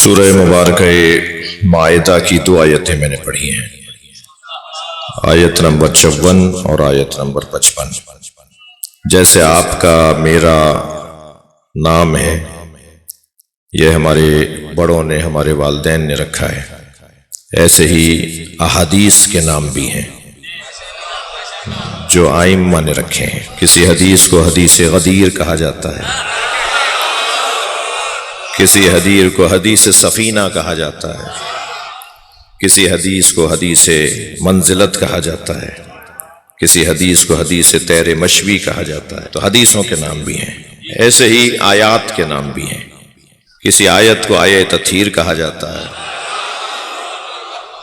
سورہ مبارکہ مائدہ کی دو آیتیں میں نے پڑھی ہیں، آیت نمبر 54 اور آیت نمبر 55۔ جیسے آپ کا میرا نام ہے، یہ ہمارے بڑوں نے، ہمارے والدین نے رکھا ہے، ایسے ہی احادیث کے نام بھی ہیں جو ائمہ نے رکھے ہیں۔ کسی حدیث کو حدیث غدیر کہا جاتا ہے، کسی حدیث کو حدیث سفینہ کہا جاتا ہے، کسی حدیث کو حدیث منزلت کہا جاتا ہے، کسی حدیث کو حدیث تیر مشوی کہا جاتا ہے۔ تو حدیثوں کے نام بھی ہیں، ایسے ہی آیات کے نام بھی ہیں۔ کسی آیت کو آیہ تطہیر کہا جاتا ہے،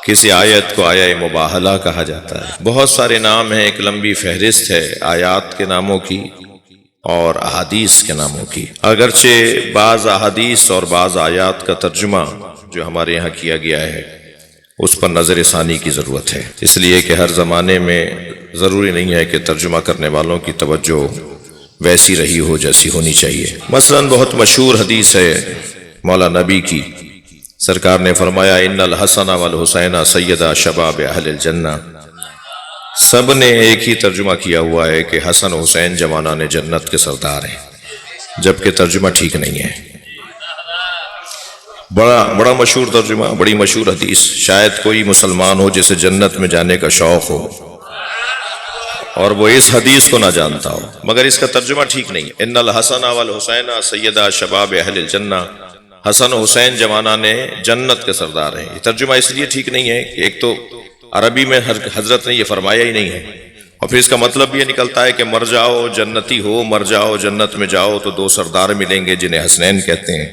کسی آیت کو آیہ مباہلہ کہا جاتا ہے۔ بہت سارے نام ہیں، ایک لمبی فہرست ہے آیات کے ناموں کی اور احادیث کے ناموں کی۔ اگرچہ بعض احادیث اور بعض آیات کا ترجمہ جو ہمارے یہاں کیا گیا ہے اس پر نظر ثانی کی ضرورت ہے، اس لیے کہ ہر زمانے میں ضروری نہیں ہے کہ ترجمہ کرنے والوں کی توجہ ویسی رہی ہو جیسی ہونی چاہیے۔ مثلا بہت مشہور حدیث ہے مولا نبی کی، سرکار نے فرمایا ان الحسن والحسین سیدا شباب اہل الجنہ۔ سب نے ایک ہی ترجمہ کیا ہوا ہے کہ حسن حسین جوانان جنت کے سردار ہیں، جبکہ ترجمہ ٹھیک نہیں ہے۔ بڑا مشہور ترجمہ، بڑی مشہور حدیث، شاید کوئی مسلمان ہو جسے جنت میں جانے کا شوق ہو اور وہ اس حدیث کو نہ جانتا ہو، مگر اس کا ترجمہ ٹھیک نہیں ہے۔ ان الحسن والحسین سیدا شباب اہل الجنہ، حسن حسین جوانان جنت کے سردار ہیں۔ یہ ترجمہ اس لیے ٹھیک نہیں ہے کہ ایک تو عربی میں حضرت نے یہ فرمایا ہی نہیں ہے، اور پھر اس کا مطلب یہ نکلتا ہے کہ مر جاؤ جنتی ہو، مر جاؤ جنت میں جاؤ تو دو سردار ملیں گے جنہیں حسنین کہتے ہیں،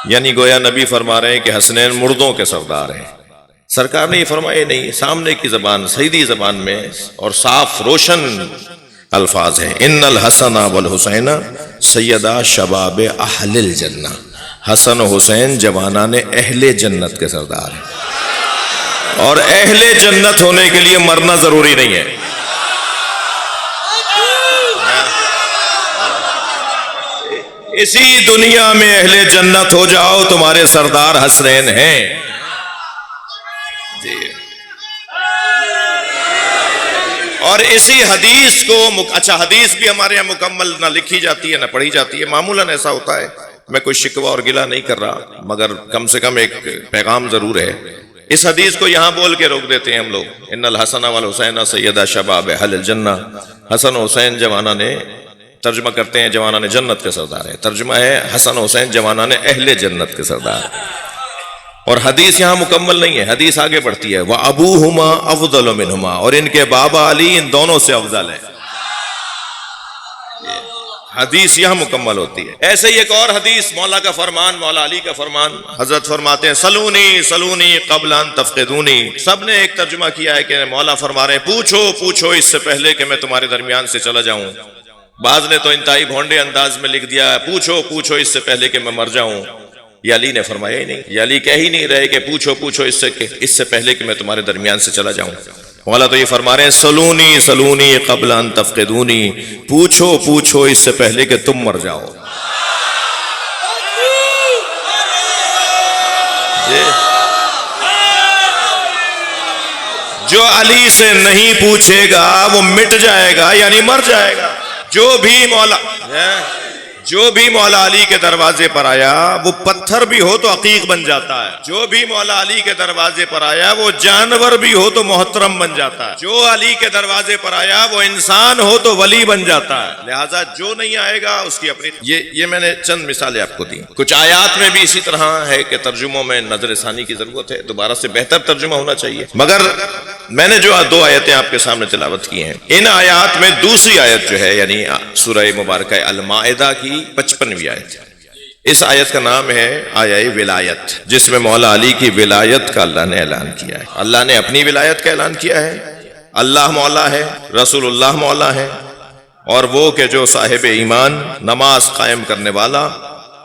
یعنی گویا نبی فرما رہے ہیں کہ حسنین مردوں کے سردار ہیں۔ سرکار نے یہ فرمایا نہیں، سامنے کی زبان سیدھی زبان میں اور صاف روشن الفاظ ہیں، ان الحسن والحسین سیدا شباب اہل الجنہ، حسن و حسین جوانان اہل جنت کے سردار ہیں، اور اہل جنت ہونے کے لیے مرنا ضروری نہیں ہے۔ اسی دنیا میں اہل جنت ہو جاؤ، تمہارے سردار حسنین ہیں۔ اور اسی حدیث کو اچھا حدیث بھی ہمارے یہاں مکمل نہ لکھی جاتی ہے نہ پڑھی جاتی ہے، معمولاً ایسا ہوتا ہے۔ میں کوئی شکوہ اور گلہ نہیں کر رہا، مگر کم سے کم ایک پیغام ضرور ہے۔ اس حدیث کو یہاں بول کے روک دیتے ہیں ہم لوگ، ان الحسن والحسین سیدا شباب اہل الجنہ، حسن و حسین جوانان نے، ترجمہ کرتے ہیں جوانان جنت کے سردار ہیں، ترجمہ ہے حسن و حسین جوانان اہل جنت کے سردار۔ اور حدیث یہاں مکمل نہیں ہے، حدیث آگے بڑھتی ہے وَأَبُوهُمَا أَفْضَلُ مِنْهُمَا، اور ان کے بابا علی ان دونوں سے افضل ہے۔ حدیث یہاں مکمل ہوتی ہے۔ ایسے ہی ایک اور حدیث، مولا کا فرمان، مولا علی کا فرمان، حضرت فرماتے ہیں سلونی سلونی قبل ان تفقدونی۔ سب نے ایک ترجمہ کیا ہے کہ مولا فرما رہے ہیں پوچھو پوچھو اس سے پہلے کہ میں تمہارے درمیان سے چلا جاؤں۔ بعض نے تو انتہائی بھونڈے انداز میں لکھ دیا پوچھو پوچھو اس سے پہلے کہ میں مر جاؤں۔ یہ علی نے فرمایا ہی نہیں، یہ علی کہہ ہی نہیں رہے کہ پوچھو پوچھو اس سے پہلے کہ میں تمہارے درمیان سے چلا جاؤں۔ مولا تو یہ فرما رہے ہیں سلونی سلونی قبل ان تفقدونی، پوچھو پوچھو اس سے پہلے کہ تم مر جاؤ۔ جو علی سے نہیں پوچھے گا وہ مٹ جائے گا، یعنی مر جائے گا۔ جو بھی مولا علی کے دروازے پر آیا وہ پتھر بھی ہو تو عقیق بن جاتا ہے، جو بھی مولا علی کے دروازے پر آیا وہ جانور بھی ہو تو محترم بن جاتا ہے، جو علی کے دروازے پر آیا وہ انسان ہو تو ولی بن جاتا ہے۔ لہٰذا جو نہیں آئے گا اس کی اپنی یہ میں نے چند مثالیں آپ کو دی۔ کچھ آیات میں بھی اسی طرح ہے کہ ترجموں میں نظر ثانی کی ضرورت ہے، دوبارہ سے بہتر ترجمہ ہونا چاہیے، مگر میں نے جو دو آیتیں آپ کے سامنے تلاوت کی ہیں، ان آیات میں دوسری آیت جو ہے یعنی سورہ مبارکہ المائدہ کی 55ویں آیت، اس آیت کا نام ہے آیہ ولایت، جس میں مولا علی کی ولایت کا اللہ نے اعلان کیا ہے۔ اللہ نے اپنی ولایت کا اعلان کیا ہے، اللہ مولا ہے، رسول اللہ مولا ہے، اور وہ کہ جو صاحب ایمان، نماز قائم کرنے والا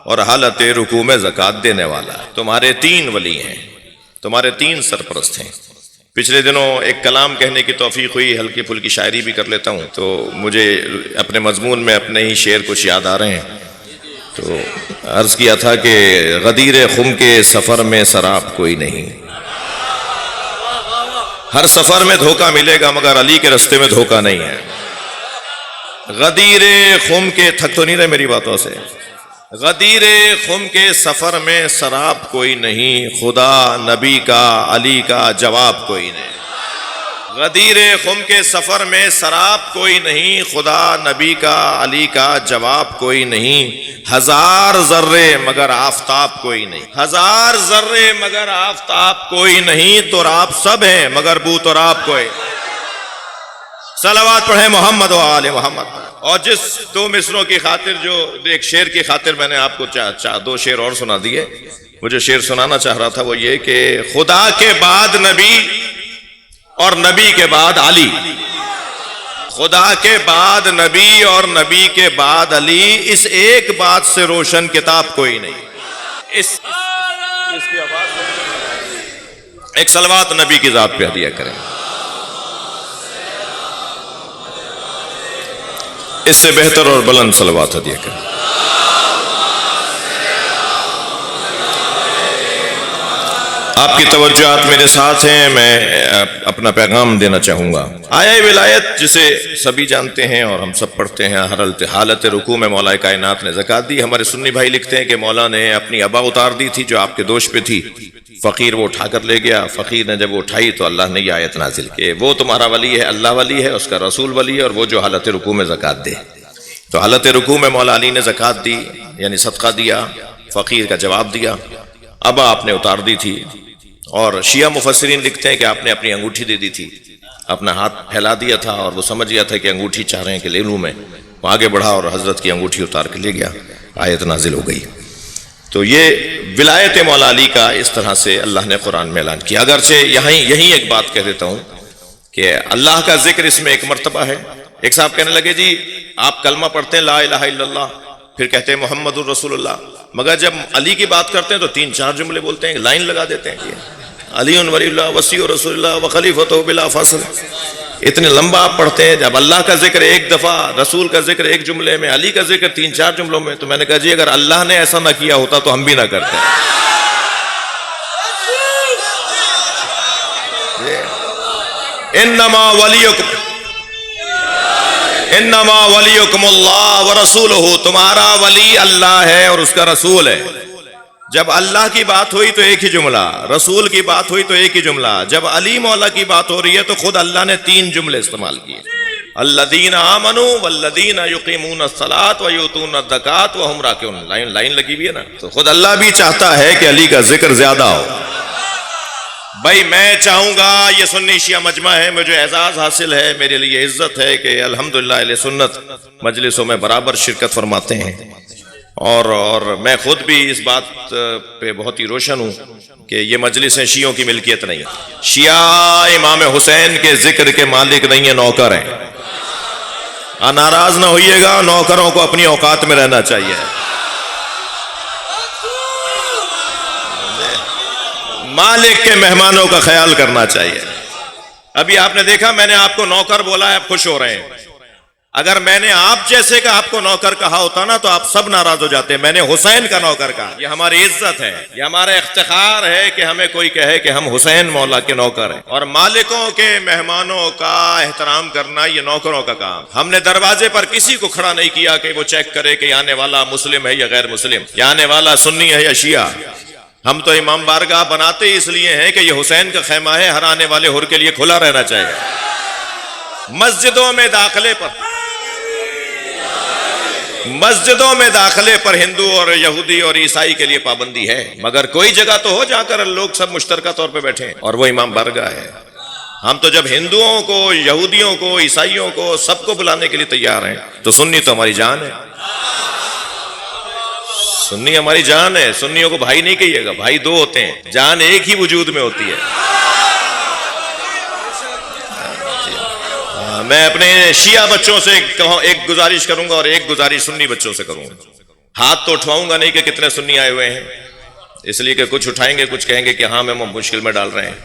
اور حالت رکوع میں زکوٰۃ دینے والا ہے۔ تمہارے تین ولی ہیں، تمہارے تین سرپرست ہیں۔ پچھلے دنوں ایک کلام کہنے کی توفیق ہوئی، ہلکی پھلکی شاعری بھی کر لیتا ہوں، تو مجھے اپنے مضمون میں اپنے ہی شعر کچھ یاد آ رہے ہیں۔ تو عرض کیا تھا کہ غدیر خم کے سفر میں سراب کوئی نہیں. ہر سفر میں دھوکہ ملے گا مگر علی کے رستے میں دھوکہ نہیں ہے. غدیر خم کے، تھک تو نہیں رہے میری باتوں سے، غدیر خم کے سفر میں سراب کوئی نہیں، خدا نبی کا علی کا جواب کوئی نہیں. غدیر خم کے سفر میں سراب کوئی نہیں، خدا نبی کا علی کا جواب کوئی نہیں. ہزار ذرے مگر آفتاب کوئی نہیں، ہزار ذرے مگر آفتاب کوئی نہیں. تو راب سب ہیں مگر بو تو راب کوئی. صلوات پڑھیں محمد و آل محمد. اور جس دو مصروں کی خاطر، جو ایک شعر کی خاطر میں نے آپ کو دو شعر اور سنا دیے. وہ جو شعر سنانا چاہ رہا تھا وہ یہ کہ خدا کے بعد نبی اور نبی کے بعد علی، خدا کے بعد نبی اور نبی کے بعد علی، اس ایک بات سے روشن کتاب کوئی نہیں. اس کی آواز ایک صلوات نبی کی ذات پہ ہدیہ کریں. اس سے بہتر اور بلند صلوات ہدیہ کریں. آپ کی توجہات میرے ساتھ ہیں، میں اپنا پیغام دینا چاہوں گا. آیہ ولایت جسے سبھی جانتے ہیں اور ہم سب پڑھتے ہیں، ہر حالت رکوع میں مولا کائنات نے زکوٰۃ دی. ہمارے سنی بھائی لکھتے ہیں کہ مولا نے اپنی ابا اتار دی تھی جو آپ کے دوش پہ تھی، فقیر وہ اٹھا کر لے گیا. فقیر نے جب وہ اٹھائی تو اللہ نے یہ آیت نازل کی، وہ تمہارا ولی ہے، اللہ ولی ہے، اس کا رسول ولی ہے، اور وہ جو حالت رکوع میں زکوٰۃ دے. تو حالت رکوع میں مولا علی نے زکوٰۃ دی، یعنی صدقہ دیا، فقیر کا جواب دیا. ابا آپ نے اتار دی تھی. اور شیعہ مفسرین لکھتے ہیں کہ آپ نے اپنی انگوٹھی دے دی تھی، اپنا ہاتھ پھیلا دیا تھا اور وہ سمجھ گیا تھا کہ انگوٹھی چاہ رہے ہیں کہ لے لوں میں. وہ آگے بڑھا اور حضرت کی انگوٹھی اتار کے لے گیا. آیت نازل ہو گئی. تو یہ ولایت مولا علی کا اس طرح سے اللہ نے قرآن میں اعلان کیا. اگرچہ یہیں ایک بات کہہ دیتا ہوں کہ اللہ کا ذکر اس میں ایک مرتبہ ہے. ایک صاحب کہنے لگے جی آپ کلمہ پڑھتے ہیں لا الہ الا اللہ، پھر کہتے ہیں محمد الرسول اللہ، مگر جب علی کی بات کرتے ہیں تو 3-4 جملے بولتے ہیں، لائن لگا دیتے ہیں کہ علی ولی اللہ وصی رسول اللہ وخلیفۃ بلا فاصل. اتنے لمبا آپ پڑھتے ہیں. جب اللہ کا ذکر ایک دفعہ، رسول کا ذکر ایک جملے میں، علی کا ذکر 3-4 جملوں میں، تو میں نے کہا جی اگر اللہ نے ایسا نہ کیا ہوتا تو ہم بھی نہ کرتے. انما ولیکم اللہ ورسولہ، تمہارا ولی اللہ ہے اور اس کا رسول ہے. جب اللہ کی بات ہوئی تو ایک ہی جملہ، رسول کی بات ہوئی تو ایک ہی جملہ. جب علی مولا کی بات ہو رہی ہے تو خود اللہ نے 3 جملے استعمال کیے. الذین آمنوا والذین یقیمون الصلاۃ ویؤتون الزکاۃ وہم راکعون. لائن لگی ہوئی ہے نا. تو خود اللہ بھی چاہتا ہے کہ علی کا ذکر زیادہ ہو. بھائی میں چاہوں گا، یہ سنی شیعہ مجمع ہے، مجھے اعزاز حاصل ہے، میرے لیے عزت ہے کہ الحمدللہ اہل سنت مجلسوں میں برابر شرکت فرماتے ہیں. اور میں خود بھی اس بات پہ بہت ہی روشن ہوں کہ یہ مجلسیں شیعوں کی ملکیت نہیں. شیعہ امام حسین کے ذکر کے مالک نہیں ہیں، نوکر ہیں. ناراض نہ ہوئیے گا، نوکروں کو اپنی اوقات میں رہنا چاہیے. مالک کے مہمانوں کا خیال کرنا چاہیے. ابھی آپ نے دیکھا میں نے آپ کو نوکر بولا ہے، آپ خوش ہو رہے ہیں. اگر میں نے آپ جیسے کا آپ کو نوکر کہا ہوتا نا تو آپ سب ناراض ہو جاتے. میں نے حسین کا نوکر کہا. یہ ہماری عزت ہے، یہ ہمارا افتخار ہے کہ ہمیں کوئی کہے کہ ہم حسین مولا کے نوکر ہیں. اور مالکوں کے مہمانوں کا احترام کرنا یہ نوکروں کا کام. ہم نے دروازے پر کسی کو کھڑا نہیں کیا کہ وہ چیک کرے کہ آنے والا مسلم ہے یا غیر مسلم، یا آنے والا سنی ہے یا شیعہ. ہم تو امام بارگاہ بناتے ہی اس لیے ہیں کہ یہ حسین کا خیمہ ہے، ہر آنے والے حر کے لیے کھلا رہنا چاہیے. مسجدوں میں داخلے پر ہندو اور یہودی اور عیسائی کے لیے پابندی ہے، مگر کوئی جگہ تو ہو جہاں کر لوگ سب مشترکہ طور پہ بیٹھیں، اور وہ امام بارگاہ ہے. ہم تو جب ہندوؤں کو، یہودیوں کو، عیسائیوں کو، سب کو بلانے کے لیے تیار ہیں. تو سنی تو ہماری جان ہے، سنی ہماری جان ہے. سنیوں کو بھائی نہیں کہیے گا، بھائی 2 ہوتے ہیں، جان ایک ہی وجود میں ہوتی ہے. میں اپنے شیعہ بچوں سے ایک گزارش کروں گا اور ایک گزارش سنی بچوں سے کروں گا. ہاتھ تو اٹھواؤں گا نہیں کہ کتنے سنی آئے ہوئے ہیں، اس لیے کہ کچھ اٹھائیں گے، کچھ کہیں گے کہ ہاں میں مشکل میں ڈال رہے ہیں.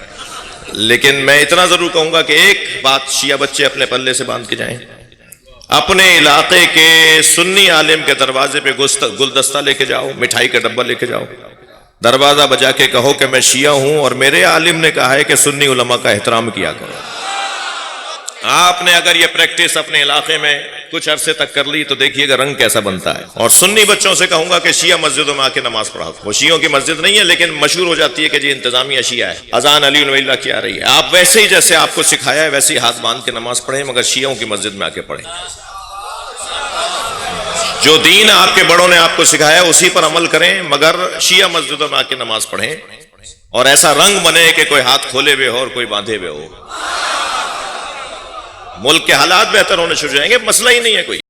لیکن میں اتنا ضرور کہوں گا کہ ایک بات شیعہ بچے اپنے پلے سے باندھ کے جائیں اپنے علاقے کے سنی عالم کے دروازے پہ گلدستہ لے کے جاؤ، مٹھائی کا ڈبہ لے کے جاؤ، دروازہ بجا کے کہو کہ میں شیعہ ہوں اور میرے عالم نے کہا ہے کہ سنی علماء کا احترام کیا کرو۔ آپ نے اگر یہ پریکٹس اپنے علاقے میں کچھ عرصے تک کر لی تو دیکھیے گا رنگ کیسا بنتا ہے۔ اور سنی بچوں سے کہوں گا کہ شیعہ مسجدوں میں آ کے نماز پڑھاؤ۔ وہ شیعوں کی مسجد نہیں ہے لیکن مشہور ہو جاتی ہے کہ جی انتظامیہ شیعہ ہے، اذان علی ولی اللہ کی آ رہی ہے، آپ ویسے ہی جیسے آپ کو سکھایا ہے ویسے ہی ہاتھ باندھ کے نماز پڑھیں، مگر شیعوں کی مسجد میں آ کے پڑھیں۔ جو دین آپ کے بڑوں نے آپ کو سکھایا اسی پر عمل کریں، مگر شیعہ مسجدوں میں آ کے نماز پڑھیں، اور ایسا رنگ بنے کہ کوئی ہاتھ کھولے ہوئے ہو اور کوئی باندھے ہوئے ہو۔ ملک کے حالات بہتر ہونے شروع ہو جائیں گے، مسئلہ ہی نہیں ہے کوئی۔